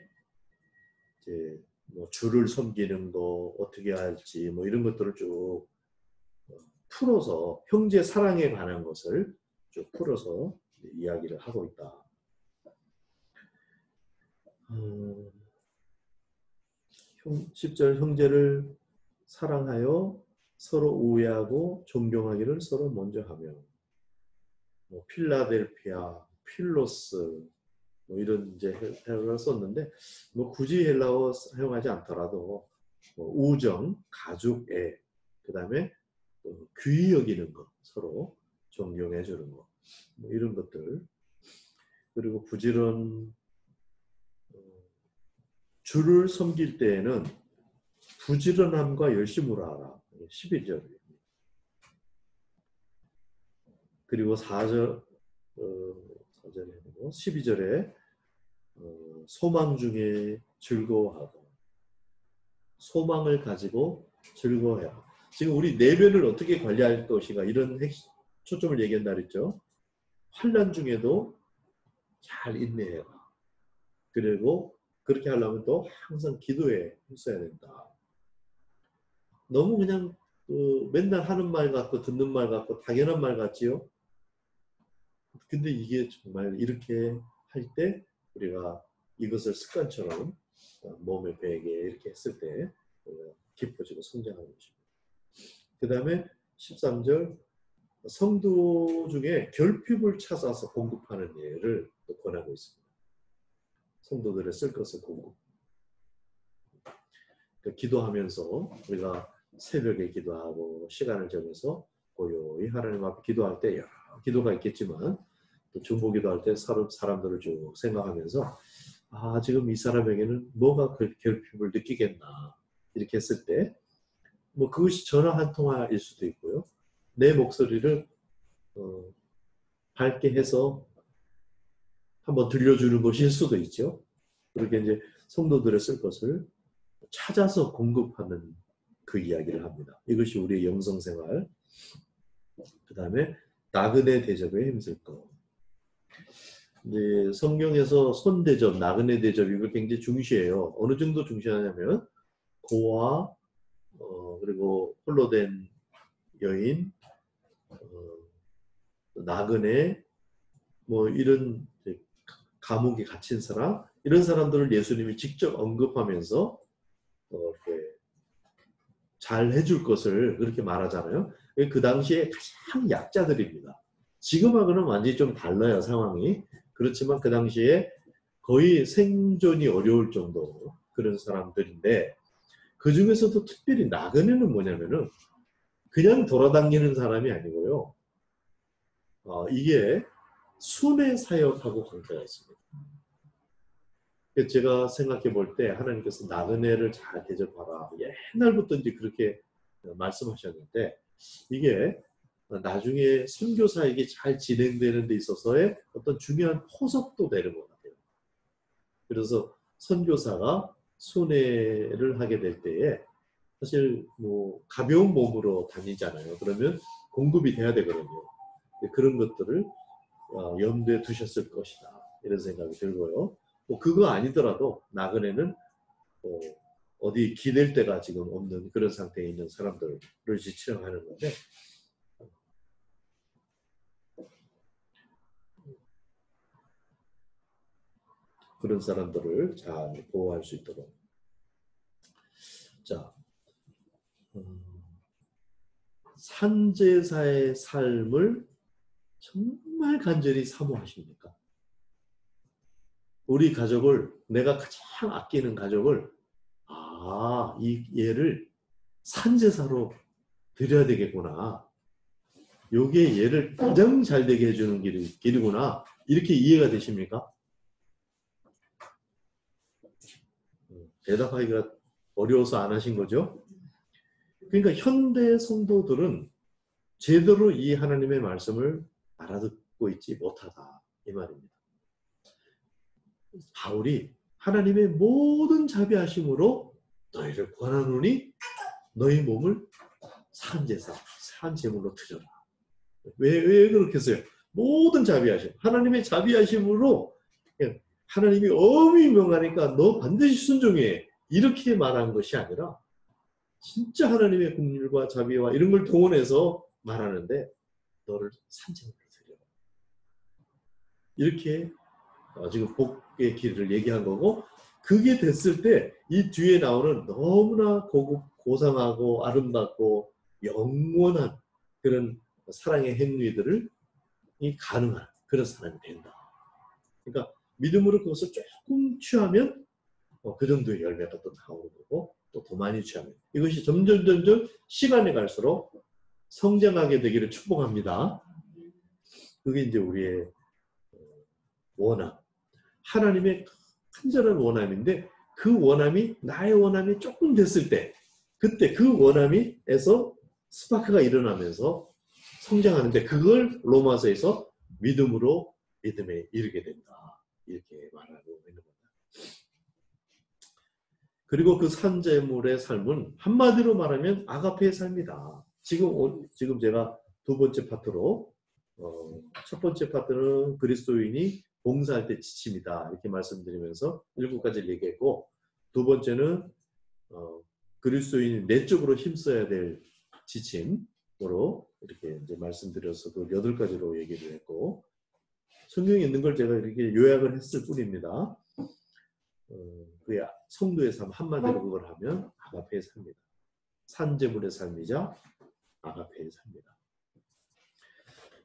이제 뭐 주를 섬기는 거 어떻게 할지 뭐 이런 것들을 쭉 풀어서 형제 사랑에 관한 것을 쭉 풀어서 이야기를 하고 있다. 10절 형제를 사랑하여 서로 우애하고 존경하기를 서로 먼저 하며, 뭐 필라델피아, 필로스 뭐 이런 이제 헬라어를 썼는데 뭐 굳이 헬라어 사용하지 않더라도 뭐 우정, 가족애, 그 다음에 귀히 여기는 것, 서로 존경해 주는 것, 뭐 이런 것들. 그리고 부지런 주를 섬길 때에는 부지런함과 열심으로 하라. 11절. 그리고 4절에 12절에 소망 중에 즐거워하고, 소망을 가지고 즐거워해라. 지금 우리 내면을 어떻게 관리할 것인가 이런 초점을 얘기한다 그랬죠. 환난 중에도 잘 인내해라. 그리고 그렇게 하려면 또 항상 기도에 힘써야 된다. 너무 그냥 맨날 하는 말 같고 듣는 말 같고 당연한 말 같지요. 근데 이게 정말 이렇게 할 때 우리가 이것을 습관처럼 몸에 배에게 이렇게 했을 때 깊어지고 성장하는 것입니다. 그 다음에 13절 성도 중에 결핍을 찾아서 공급하는 예를 권하고 있습니다. 성도들의 쓸 것을 공급. 그러니까 기도하면서 우리가 새벽에 기도하고 시간을 정해서 고요히 하나님 앞에 기도할 때 여러 기도가 있겠지만 또 중보 기도할 때 사람들을 쭉 생각하면서 아 지금 이 사람에게는 뭐가 결핍을 느끼겠나 이렇게 했을 때 뭐 그것이 전화 한 통화일 수도 있고요. 내 목소리를 밝게 해서 한번 들려주는 것일 수도 있죠. 그렇게 이제 성도들의 쓸 것을 찾아서 공급하는 그 이야기를 합니다. 이것이 우리의 영성생활. 그 다음에 나그네 대접에 힘쓸 것. 이제 성경에서 손대접, 나그네 대접 이걸 굉장히 중시해요. 어느 정도 중시하냐면 고아, 그리고 홀로 된 여인, 나그네, 뭐 이런 감옥에 갇힌 사람, 이런 사람들을 예수님이 직접 언급하면서 이렇게 잘 해줄 것을 그렇게 말하잖아요. 그 당시에 가장 약자들입니다. 지금하고는 완전히 좀 달라요, 상황이. 그렇지만 그 당시에 거의 생존이 어려울 정도 그런 사람들인데 그 중에서도 특별히 나그네는 뭐냐면은 그냥 돌아다니는 사람이 아니고요. 이게 순회 사역하고 관계가 있습니다. 제가 생각해 볼 때 하나님께서 나그네를 잘 대접하라. 옛날부터 이제 그렇게 말씀하셨는데 이게 나중에 선교사에게 잘 진행되는 데 있어서의 어떤 중요한 포석도 되는 것 같아요. 그래서 선교사가 순회를 하게 될 때에 사실 뭐 가벼운 몸으로 다니잖아요. 그러면 공급이 돼야 되거든요. 그런 것들을 염두에 두셨을 것이다. 이런 생각이 들고요. 뭐 그거 아니더라도 나그네는 어디 기댈 데가 지금 없는 그런 상태에 있는 사람들을 지칭하는 건데 그런 사람들을 잘 보호할 수 있도록. 자, 산제사의 삶을 정말 간절히 사모하십니까? 우리 가족을 내가 가장 아끼는 가족을 이 얘를 산제사로 드려야 되겠구나. 요게 얘를 가장 잘 되게 해주는 길이구나. 이렇게 이해가 되십니까? 대답하기가 어려워서 안 하신 거죠? 그러니까 현대 성도들은 제대로 이 하나님의 말씀을 알아듣고 있지 못하다. 이 말입니다. 바울이 하나님의 모든 자비하심으로 너희를 권하노니 너희 몸을 산제사, 산제물로 드려라. 왜 그렇게 했어요? 모든 자비하심. 하나님의 자비하심으로 하나님이 엄히 명하니까 너 반드시 순종해. 이렇게 말한 것이 아니라 진짜 하나님의 긍휼과 자비와 이런 걸 동원해서 말하는데 너를 산제물로 드려라. 이렇게 지금 복의 길을 얘기한 거고 그게 됐을 때 이 뒤에 나오는 너무나 고상하고 아름답고 영원한 그런 사랑의 행위들을 가능한 그런 사람이 된다. 그러니까 믿음으로 그것을 조금 취하면 그 정도의 열매가 또 나오는 거고 또 더 많이 취하면 이것이 점점 시간이 갈수록 성장하게 되기를 축복합니다. 그게 이제 우리의 원함. 하나님의 간절한 원함인데 그 원함이 나의 원함이 조금 됐을 때 그때 그 원함이에서 스파크가 일어나면서 성장하는데 그걸 로마서에서 믿음으로 믿음에 이르게 된다. 이렇게 말하고 있는 겁니다. 그리고 그 산제물의 삶은 한마디로 말하면 아가페의 삶이다. 지금 제가 두 번째 파트로 첫 번째 파트는 그리스도인이 봉사할 때 지침이다. 이렇게 말씀드리면서 7가지를 얘기했고 두 번째는 그리스도인이 내적으로 힘써야 될 지침으로 이렇게 이제 말씀드려서 그 8가지로 얘기를 했고, 성경에 있는 걸 제가 이렇게 요약을 했을 뿐입니다. 그 성도의 삶 한마디로 그걸 하면 아가페의 삶이다. 산제물의 삶이자 아가페의 삶이다.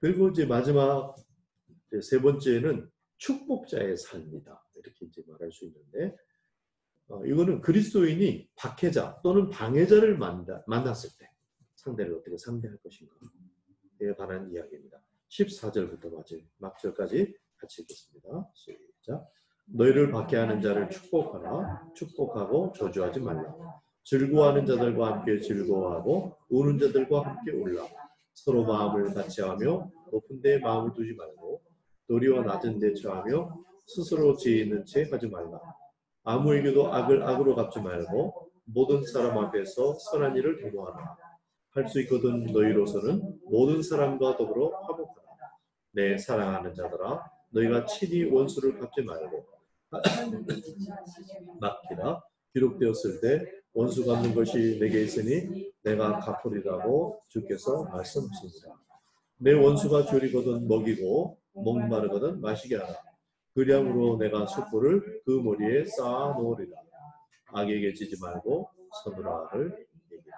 그리고 이제 마지막 이제 3번째는 축복자의 삶이다. 이렇게 이제 말할 수 있는데, 이거는 그리스도인이 박해자 또는 방해자를 만났을 때 상대를 어떻게 상대할 것인가에 관한 이야기입니다. 14절부터 막절까지 같이 읽겠습니다. 시작. 너희를 박해하는 자를 축복하라. 축복하고 저주하지 말라. 즐거워하는 자들과 함께 즐거워하고 우는 자들과 함께 울라. 서로 마음을 같이하며 높은 데에 마음을 두지 말고 도리어 낮은 데 처하며 스스로 지혜 있는 채 하지 말라. 아무에게도 악을 악으로 갚지 말고 모든 사람 앞에서 선한 일을 도모하라. 할 수 있거든 너희로서는 모든 사람과 더불어 화목하라. 내 사랑하는 자들아, 너희가 친히 원수를 갚지 말고 맡기라. 기록되었을 때 원수 갚는 것이 내게 있으니 내가 갚으리라고 주께서 말씀하십니다. 내 원수가 줄이거든 먹이고 목마르거든 마시게 하라. 그량으로 내가 숯불을 그 머리에 쌓아 놓으리라. 악에게 지지 말고 서늘하를 이기라.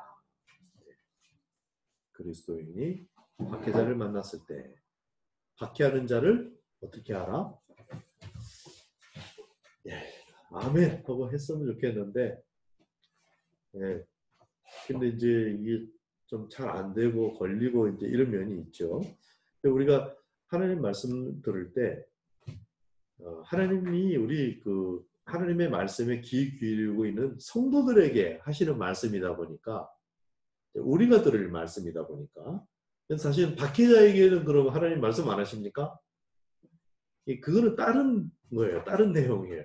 그리스도인이 박해자를 만났을 때 박해하는 자를 어떻게 하라? 아멘 하고 했으면 좋겠는데, 근데 이제 이게 좀 잘 안 되고 걸리고 이제 이런 면이 있죠. 우리가 하나님 말씀 들을 때 하나님이 우리 하나님의 말씀에 귀 기울이고 있는 성도들에게 하시는 말씀이다 보니까, 우리가 들을 말씀이다 보니까, 사실 박해자에게는 그럼 하나님 말씀 안 하십니까? 그거는 다른 거예요. 다른 내용이에요.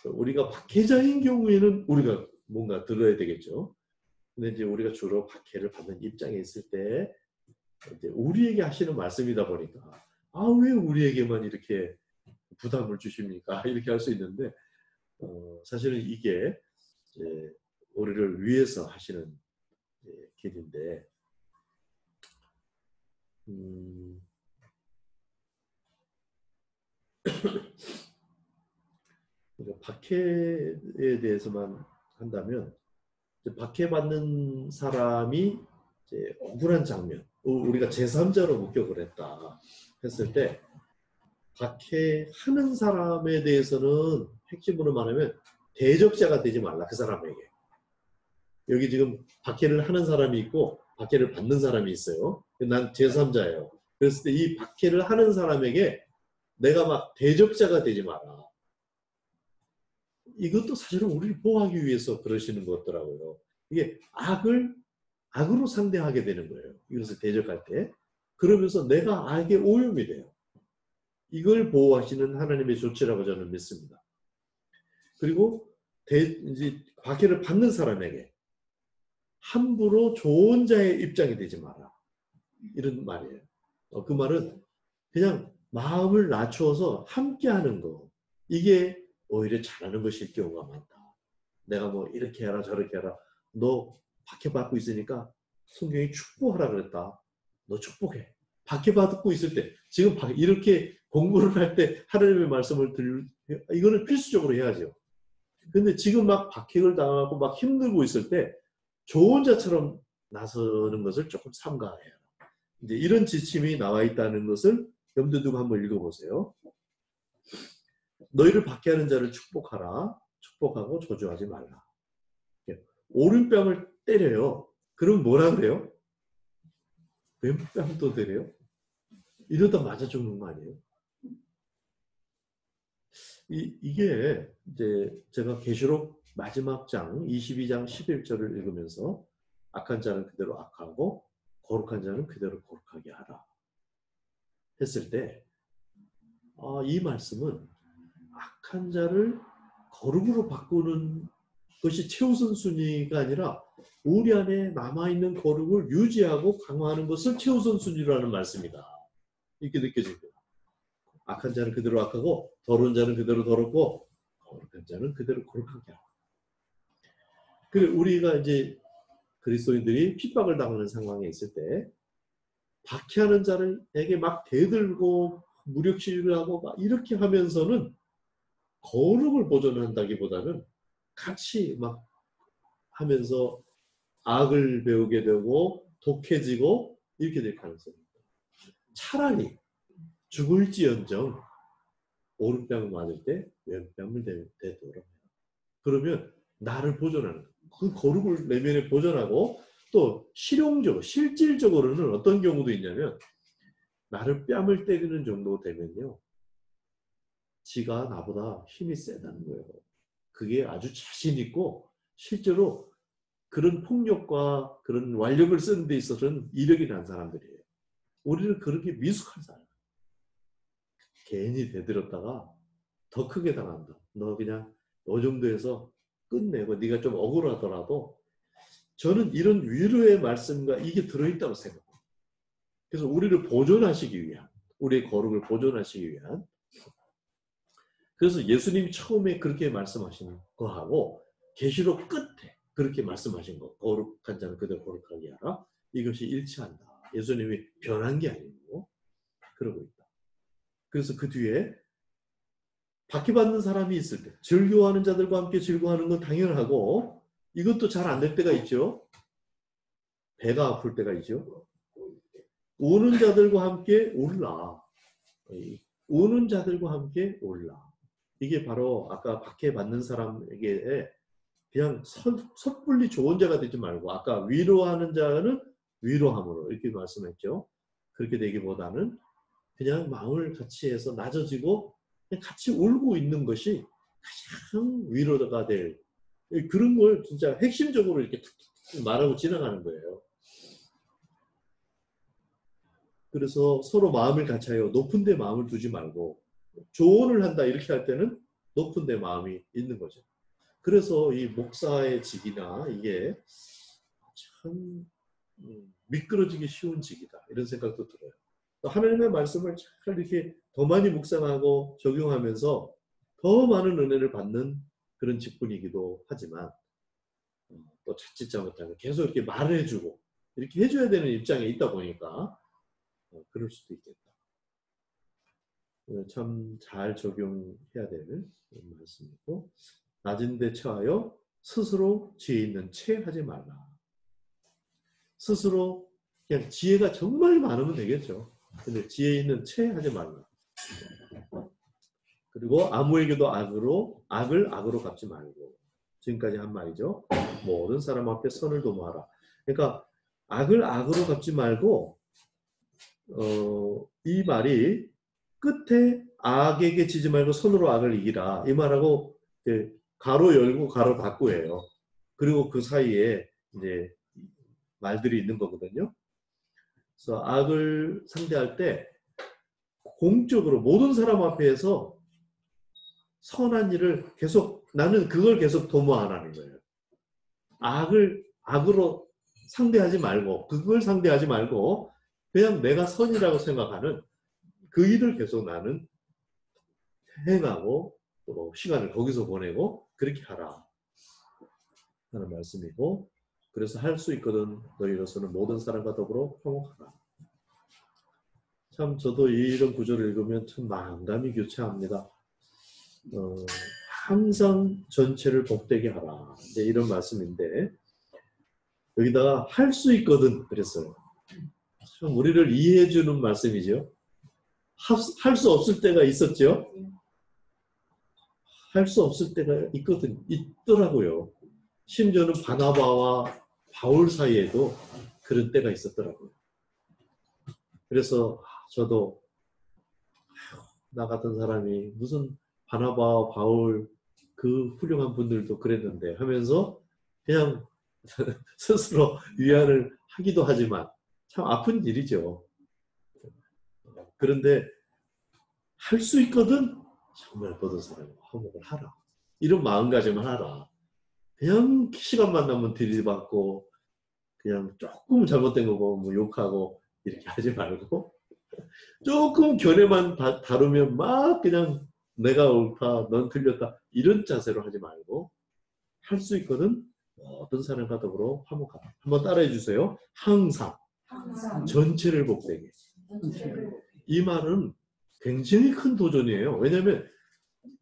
우리가 박해자인 경우에는 우리가 뭔가 들어야 되겠죠. 근데 이제 우리가 주로 박해를 받는 입장에 있을 때 이제 우리에게 하시는 말씀이다 보니까, 왜 우리에게만 이렇게 부담을 주십니까? 이렇게 할 수 있는데, 사실은 이게 이제 우리를 위해서 하시는 길인데, 박해에 대해서만 한다면, 박해받는 사람이 이제 억울한 장면, 우리가 제3자로 목격을 했다 했을 때, 박해하는 사람에 대해서는 핵심으로 말하면 대적자가 되지 말라. 그 사람에게. 여기 지금 박해를 하는 사람이 있고 박해를 받는 사람이 있어요. 난 제3자예요. 그랬을 때 이 박해를 하는 사람에게 내가 막 대적자가 되지 마라. 이것도 사실은 우리를 보호하기 위해서 그러시는 것 같더라고요. 이게 악으로 상대하게 되는 거예요. 이것을 대적할 때. 그러면서 내가 악의 오염이 돼요. 이걸 보호하시는 하나님의 조치라고 저는 믿습니다. 그리고 이제 박해를 받는 사람에게 함부로 좋은 자의 입장이 되지 마라. 이런 말이에요. 그 말은 그냥 마음을 낮추어서 함께하는 거. 이게 오히려 잘하는 것일 경우가 많다. 내가 뭐 이렇게 해라 저렇게 해라. 너 박해받고 있으니까 성경이 축복하라 그랬다. 너 축복해. 박해받고 있을 때 지금 이렇게 공부를 할 때 하나님의 말씀을 이거는 필수적으로 해야죠. 근데 지금 막 박해를 당하고 막 힘들고 있을 때 좋은 자처럼 나서는 것을 조금 삼가해요. 이제 이런 지침이 나와 있다는 것을 염두에 두고 한번 읽어보세요. 너희를 박해하는 자를 축복하라. 축복하고 저주하지 말라. 오른뺨을 때려요. 그럼 뭐라 그래요? 왼뺨도 때려요? 이러다 맞아 죽는 거 아니에요? 이게 이제 제가 계시록 마지막 장 22장 11절을 읽으면서 악한 자는 그대로 악하고 거룩한 자는 그대로 거룩하게 하라 했을 때, 이 말씀은 악한 자를 거룩으로 바꾸는 것이 최우선 순위가 아니라 우리 안에 남아있는 거룩을 유지하고 강화하는 것을 최우선 순위로 하는 말씀이다. 이렇게 느껴집니다. 악한 자는 그대로 악하고 더러운 자는 그대로 더럽고 거룩한 자는 그대로 거룩하게 하라. 그래 우리가 이제 그리스도인들이 핍박을 당하는 상황에 있을 때 박해하는 자를에게 막 대들고 무력시위를 하고 막 이렇게 하면서는 거룩을 보존한다기보다는 같이 막 하면서 악을 배우게 되고 독해지고 이렇게 될 가능성이 있다. 차라리 죽을지언정 오른뺨을 맞을 때 왼뺨을 대도록. 그러면 나를 보존하는 그 거룩을 내면에 보존하고 또 실용적으로 실질적으로는 어떤 경우도 있냐면 나를 뺨을 때리는 정도 되면요. 지가 나보다 힘이 세다는 거예요. 그게 아주 자신 있고 실제로 그런 폭력과 그런 완력을 쓰는 데 있어서는 이력이 난 사람들이에요. 우리는 그렇게 미숙한 사람. 괜히 대들었다가 더 크게 당한다. 너 그냥 너 정도에서 끝내고 네가 좀 억울하더라도 저는 이런 위로의 말씀과 이게 들어있다고 생각합니다. 그래서 우리를 보존하시기 위한 우리의 거룩을 보존하시기 위한 그래서 예수님이 처음에 그렇게 말씀하신 거하고 계시록 끝에 그렇게 말씀하신 거 거룩한 자는 그대로 거룩하게 하라 이것이 일치한다. 예수님이 변한 게 아니고 그러고 있다. 그래서 그 뒤에 박해받는 사람이 있을 때 즐거워하는 자들과 함께 즐거워하는 건 당연하고 이것도 잘 안 될 때가 있죠. 배가 아플 때가 있죠. 우는 자들과 함께 울라. 우는 자들과 함께 울라. 이게 바로 아까 박해받는 사람에게 그냥 섣불리 좋은 자가 되지 말고 아까 위로하는 자는 위로함으로 이렇게 말씀했죠. 그렇게 되기보다는 그냥 마음을 같이 해서 낮아지고 그냥 같이 울고 있는 것이 가장 위로가 될 그런 걸 진짜 핵심적으로 이렇게 툭툭 말하고 지나가는 거예요. 그래서 서로 마음을 같이 하여 높은 데 마음을 두지 말고 조언을 한다 이렇게 할 때는 높은 데 마음이 있는 거죠. 그래서 이 목사의 직이나 이게 참 미끄러지기 쉬운 직이다 이런 생각도 들어요. 하나님의 말씀을 잘 이렇게 더 많이 묵상하고 적용하면서 더 많은 은혜를 받는 그런 직분이기도 하지만 또 자칫 잘못하면 계속 이렇게 말을 해주고 이렇게 해줘야 되는 입장에 있다 보니까 그럴 수도 있겠다. 참 잘 적용해야 될 말씀이고 낮은 데 처하여 스스로 지혜 있는 채 하지 말라. 스스로 그냥 지혜가 정말 많으면 되겠죠. 근데 지혜 있는 채 하지 말라. 그리고 아무에게도 악을 악으로 갚지 말고 지금까지 한 말이죠. 모든 사람 앞에 선을 도모하라. 그러니까 악을 악으로 갚지 말고 이 말이 끝에 악에게 지지 말고 선으로 악을 이기라. 이 말하고 가로 열고 가로 닫고예요. 그리고 그 사이에 이제 말들이 있는 거거든요. 그래서 악을 상대할 때 공적으로 모든 사람 앞에서 선한 일을 계속 나는 그걸 계속 도모하라는 거예요. 악을 악으로 상대하지 말고 그걸 상대하지 말고 그냥 내가 선이라고 생각하는 그 일을 계속 나는 행하고 또 시간을 거기서 보내고 그렇게 하라 하는 말씀이고 그래서 할 수 있거든 너희로서는 모든 사람과 더불어 화목하라. 참 저도 이런 구절을 읽으면 참 마음감이 교차합니다. 항상 전체를 복되게 하라. 이제 이런 말씀인데 여기다가 할 수 있거든 그랬어요. 참 우리를 이해해 주는 말씀이죠. 할 수 없을 때가 있었죠. 할 수 없을 때가 있더라고요. 심지어는 바나바와 바울 사이에도 그런 때가 있었더라고요. 그래서 저도 나 같은 사람이 무슨 바나바와 바울 그 훌륭한 분들도 그랬는데 하면서 그냥 스스로 위안을 하기도 하지만 참 아픈 일이죠. 그런데 할 수 있거든 정말 모든 사람과 화목을 하라. 이런 마음가짐을 하라. 그냥 시간만 나면 들이받고 그냥 조금 잘못된 거고 뭐 욕하고 이렇게 하지 말고 조금 견해만 다루면 막 그냥 내가 옳다 넌 틀렸다 이런 자세로 하지 말고 할 수 있거든 모든 사람과 더불어 화목하다. 한번 따라해 주세요. 항상 전체를 복되게. 이 말은 굉장히 큰 도전이에요. 왜냐하면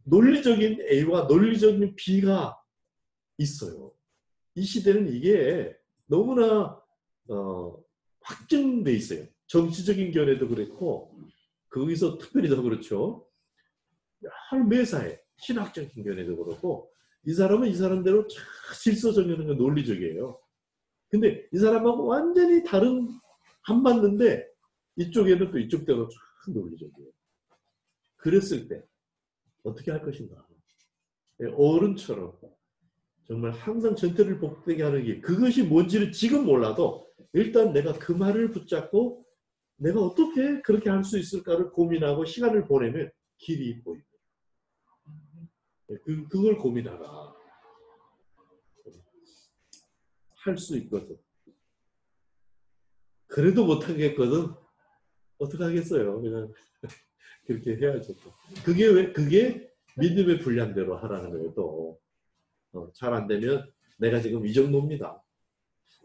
논리적인 A와 논리적인 B가 있어요. 이 시대는 이게 너무나 확증돼 있어요. 정치적인 견해도 그렇고 거기서 특별히 더 그렇죠. 매사에 신학적인 견해도 그렇고 이 사람은 이 사람대로 질서정연한 논리적이에요. 근데 이 사람하고 완전히 다른 안 맞는데 이쪽에는 또 이쪽대로 논리적이에요. 그랬을 때 어떻게 할 것인가. 어른처럼 정말 항상 전체를 복되게 하는 게 그것이 뭔지를 지금 몰라도 일단 내가 그 말을 붙잡고 내가 어떻게 그렇게 할 수 있을까를 고민하고 시간을 보내면 길이 보입니다. 그걸 고민하라. 할 수 있거든. 그래도 못하겠거든. 어떻게 하겠어요. 그냥 그렇게 해야죠. 그게 믿음의 분량대로 하라는 거예요. 또 잘 안 되면 내가 지금 이 정도입니다.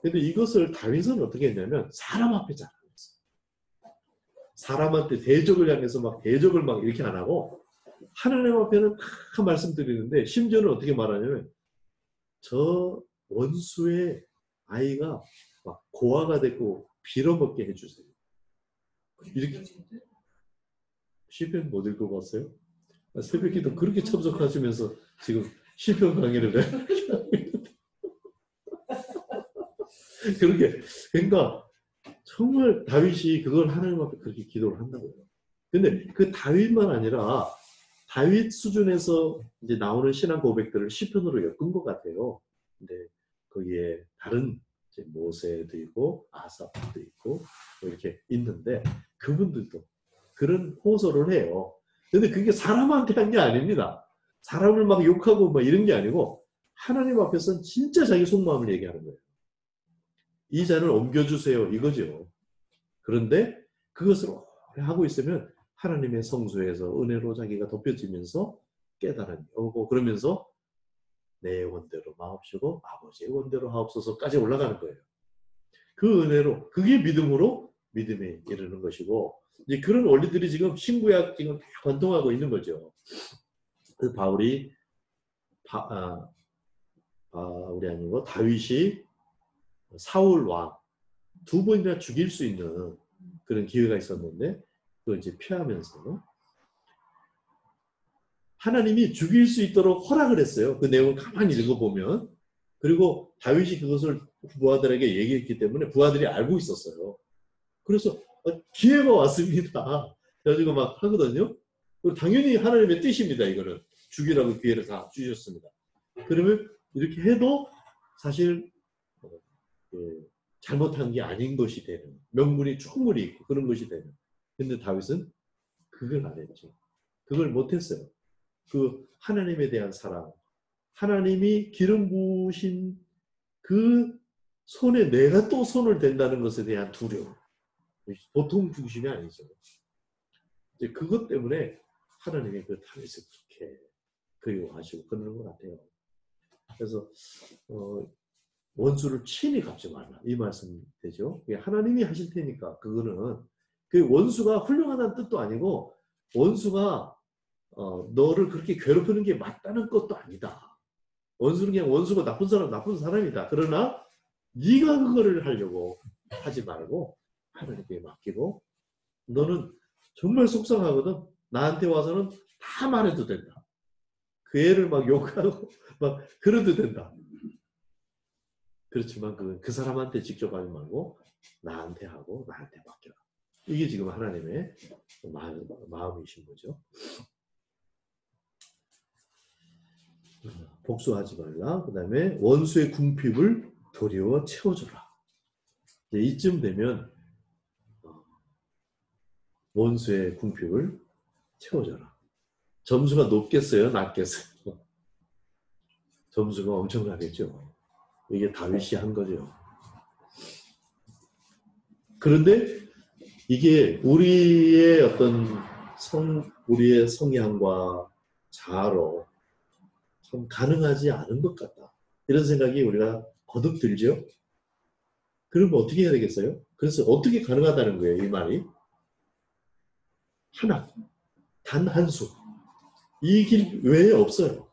근데 이것을 다윗은 어떻게 했냐면 사람 앞에 잘 안 했어요. 사람한테 대적을 향해서 막 대적을 막 이렇게 안 하고 하나님 앞에는 다 말씀드리는데 심지어는 어떻게 말하냐면 저 원수의 아이가 막 고아가 됐고 빌어먹게 해주세요. 이렇게 시편 못 읽어봤어요? 새벽기도 그렇게 참석하시면서 지금 시편 강의를 해. 그렇게 그러니까 정말 다윗이 그걸 하나님 앞에 그렇게 기도를 한다고요. 근데 그 다윗만 아니라 다윗 수준에서 이제 나오는 신앙 고백들을 시편으로 엮은 것 같아요. 근데 거기에 다른 이제 모세도 있고 아삽도 있고 뭐 이렇게 있는데 그분들도 그런 호소를 해요. 근데 그게 사람한테 한 게 아닙니다. 사람을 막 욕하고 막 이런 게 아니고 하나님 앞에서는 진짜 자기 속마음을 얘기하는 거예요. 이 잔을 옮겨주세요 이거죠. 그런데 그것을 오래 하고 있으면 하나님의 성소에서 은혜로 자기가 덮여지면서 깨달음이 오고 그러면서 내 원대로 마옵시고 아버지의 원대로 하옵소서까지 올라가는 거예요. 그 은혜로 그게 믿음으로 믿음에 이르는 것이고 이제 그런 원리들이 지금 신구약 지금 다 관통하고 있는 거죠. 그 바울이 바울이 아니고 다윗이 사울 왕 두 번이나 죽일 수 있는 그런 기회가 있었는데 그걸 이제 피하면서 하나님이 죽일 수 있도록 허락을 했어요. 그 내용을 가만히 읽어보면. 그리고 다윗이 그것을 부하들에게 얘기했기 때문에 부하들이 알고 있었어요. 그래서 기회가 왔습니다. 그래가지고 막 하거든요. 당연히 하나님의 뜻입니다. 이거는 죽이라고 기회를 다 주셨습니다. 그러면 이렇게 해도 사실 잘못한 게 아닌 것이 되는 명분이 충분히 있고 그런 것이 되는. 근데 다윗은 그걸 안 했죠. 그걸 못했어요. 그 하나님에 대한 사랑, 하나님이 기름 부으신 그 손에 내가 또 손을 댄다는 것에 대한 두려움. 보통 중심이 아니죠. 이제 그것 때문에 하나님이 그 다윗을 그렇게 그리워하시고 그러는 것 같아요. 그래서 원수를 친히 갚지 말라 이 말씀 되죠. 하나님이 하실 테니까 그거는 그 원수가 훌륭하다는 뜻도 아니고 원수가 너를 그렇게 괴롭히는 게 맞다는 것도 아니다. 원수는 그냥 원수가 나쁜 사람이다. 그러나 네가 그거를 하려고 하지 말고 하나님께 맡기고 너는 정말 속상하거든. 나한테 와서는 다 말해도 된다. 그 애를 막 욕하고 막 그래도 된다. 그렇지만 그 사람한테 직접 하지 말고 나한테 하고 나한테 맡겨라. 이게 지금 하나님의 마음이신 거죠. 복수하지 말라. 그 다음에 원수의 궁핍을 도리어 채워줘라. 이쯤 되면 원수의 궁핍을 채워줘라. 점수가 높겠어요? 낮겠어요? 점수가 엄청나겠죠. 이게 다윗이 한 거죠. 그런데 이게 우리의 어떤 우리의 성향과 자아로 참 가능하지 않은 것 같다. 이런 생각이 우리가 거듭 들죠. 그러면 어떻게 해야 되겠어요? 그래서 어떻게 가능하다는 거예요, 이 말이? 하나, 단 한 수. 이 길 외에 없어요.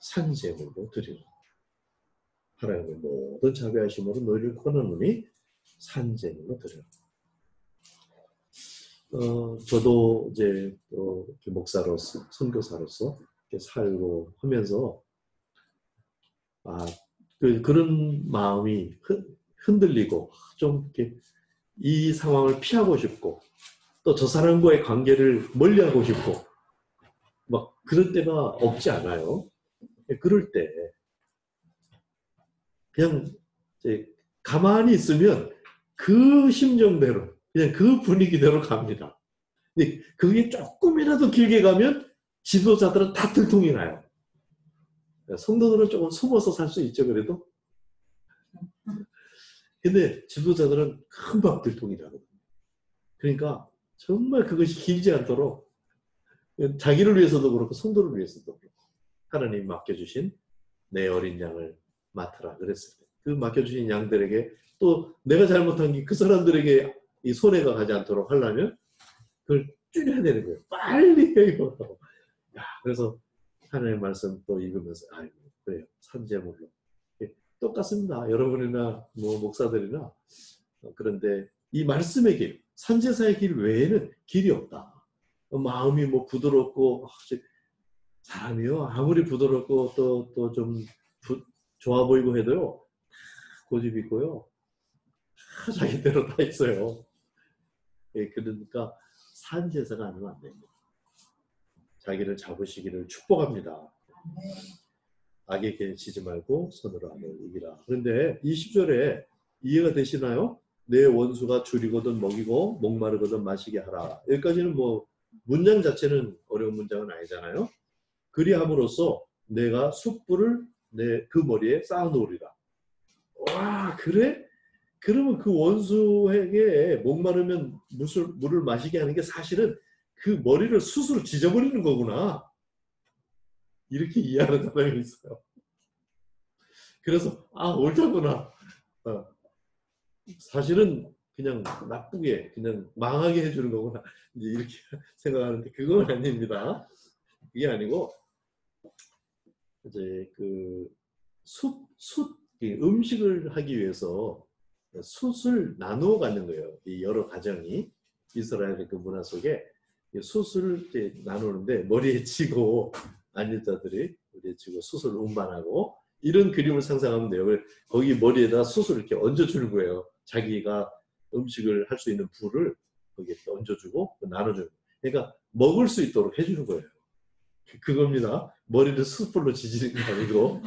산재물로 드리라. 하나님의 모든 자비하심으로 너희를 권하노니 산재물로 드리라. 저도 이제 목사로서, 선교사로서 이렇게 살고 하면서, 그런 마음이 흔들리고, 좀 이렇게 이 상황을 피하고 싶고, 또 저 사람과의 관계를 멀리하고 싶고, 막 그런 때가 없지 않아요. 그럴 때, 그냥 이제 가만히 있으면 그 심정대로, 그냥 그 분위기대로 갑니다. 근데 그게 조금이라도 길게 가면 지도자들은 다 들통이 나요. 성도들은 조금 숨어서 살 수 있죠, 그래도. 근데 지도자들은 금방 들통이 나거든요. 그러니까 정말 그것이 길지 않도록 자기를 위해서도 그렇고 성도를 위해서도 그렇고 하나님이 맡겨주신 내 어린 양을 맡으라 그랬을 때 그 맡겨주신 양들에게 또 내가 잘못한 게 그 사람들에게 이 손해가 가지 않도록 하려면 그걸 줄여야 되는 거예요. 빨리 해요. 그래서 하나님의 말씀 또 읽으면서 아이고 그래요. 산재물로. 똑같습니다. 여러분이나 뭐 목사들이나 그런데 이 말씀의 길, 산제사의 길 외에는 길이 없다. 마음이 뭐 부드럽고 사람이요 아무리 부드럽고 또 좀 좋아 보이고 해도요 고집이 있고요 자기대로 다 있어요. 그러니까 산제사가 아니면 안 됩니다. 자기를 잡으시기를 축복합니다. 악에게 지지 말고 선으로 악을 이기라. 그런데 20절에 이해가 되시나요? 내 원수가 줄이거든 먹이고 목마르거든 마시게 하라. 여기까지는 뭐 문장 자체는 어려운 문장은 아니잖아요. 그리함으로써 내가 숯불을 내 그 머리에 쌓아놓으리라. 와 그래? 그러면 그 원수에게 목마르면 물을 마시게 하는 게 사실은 그 머리를 숯으로 지져버리는 거구나. 이렇게 이해하는 사람이 있어요. 그래서 옳다구나. 사실은 그냥 나쁘게 그냥 망하게 해주는 거구나. 이제 이렇게 생각하는데 그건 아닙니다. 그게 아니고 이제 그 음식을 하기 위해서 숯을 나누어 가는 거예요. 이 여러 가정이 이스라엘의 그 문화 속에 숯을 이제 나누는데 머리에 치고 안일자들이 머리에 치고 숯을 운반하고 이런 그림을 상상하면 돼요. 거기 머리에다 숯을 이렇게 얹어주는 거예요. 자기가 음식을 할 수 있는 불을 거기에 얹어주고 나눠주는 거예요. 그러니까 먹을 수 있도록 해주는 거예요. 그겁니다. 머리를 숯불로 지지는 게 아니고.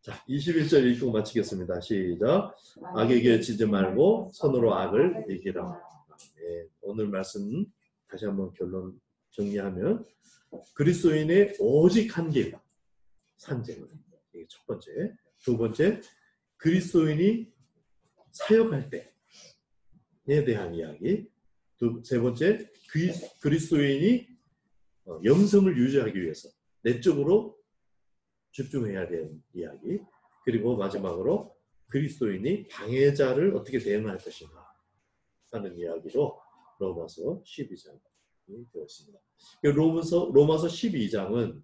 자, 21절 읽고 마치겠습니다. 시작. 악에게 지지 말고 선으로 악을 이기라. 네, 오늘 말씀 다시 한번 결론 정리하면 그리스도인의 오직 한 길, 산재물. 이게 첫 번째. 두 번째, 그리스도인이 사역할 때에 대한 이야기. 세 번째, 그리스도인이 영성을 유지하기 위해서 내적으로 집중해야 되는 이야기. 그리고 마지막으로 그리스도인이 방해자를 어떻게 대응할 것인가 하는 이야기로 로마서 12장이 되었습니다. 로마서 12장은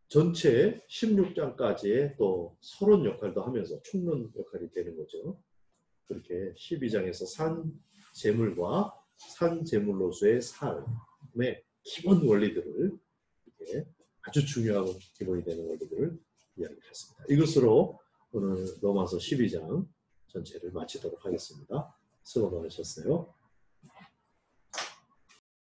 전체 16장까지의 또 서론 역할도 하면서 총론 역할이 되는 거죠. 그렇게 12장에서 산 재물과 산 재물로서의 삶의 기본 원리들을 이렇게 아주 중요하고 기본이 되는 원리들을 이야기했습니다. 이것으로 오늘 로마서 12장 전체를 마치도록 하겠습니다. 수고 많으셨어요.